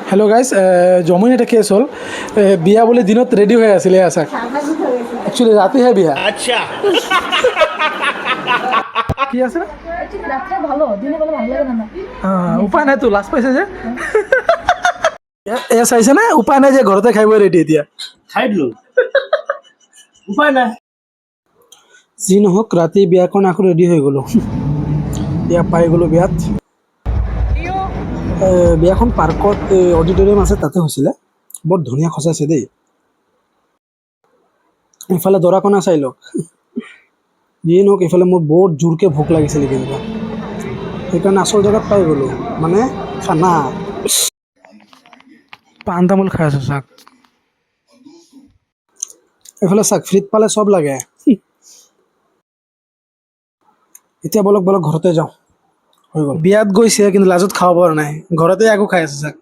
hello' guys জমিন এটা cash হ'ল বিয়া বুলি দিনত ৰেডি হৈ আছিলে চাক একচুৱেলি ৰাতিহে বিয়া আচ্ছা কি আছে ভালো উপায় নাইতো লাজ পাইছে যে এয়া চাইছে নে উপায় নাই যে ঘৰতে খাই বৈ ৰেডি এতিয়া খাই দিলো উপায় নাই যি নহওক ৰাতি বিয়াখন আকৌ ৰেডি হৈ গ'লোঁ বিয়া পাই গ'লোঁ বিয়াত বিয়াখন পাৰ্কত অডিটৰিয়াম আছে তাতে হৈছিলে বৰ ধুনীয়া সজাইছে দেই ইফালে দৰা কইনা চাই লওক যিয়ে নহওক ইফালে মোৰ বৰ জোৰকৈ ভোক লাগিছিলে কিন্তু সেইকাৰণে আচল জেগাত পাই গ'লোঁ মানে খানা পাণ তামোল খাই আছোঁ চাক এইফালে চাক ফ্ৰীত পালে চব লাগে এতিয়া বলক ঘৰতে যাওঁ হৈ গ'ল বিয়াত গৈছে কিন্তু লাজত খাব পৰা নাই ঘৰতে আকৌ খাই আছে চাক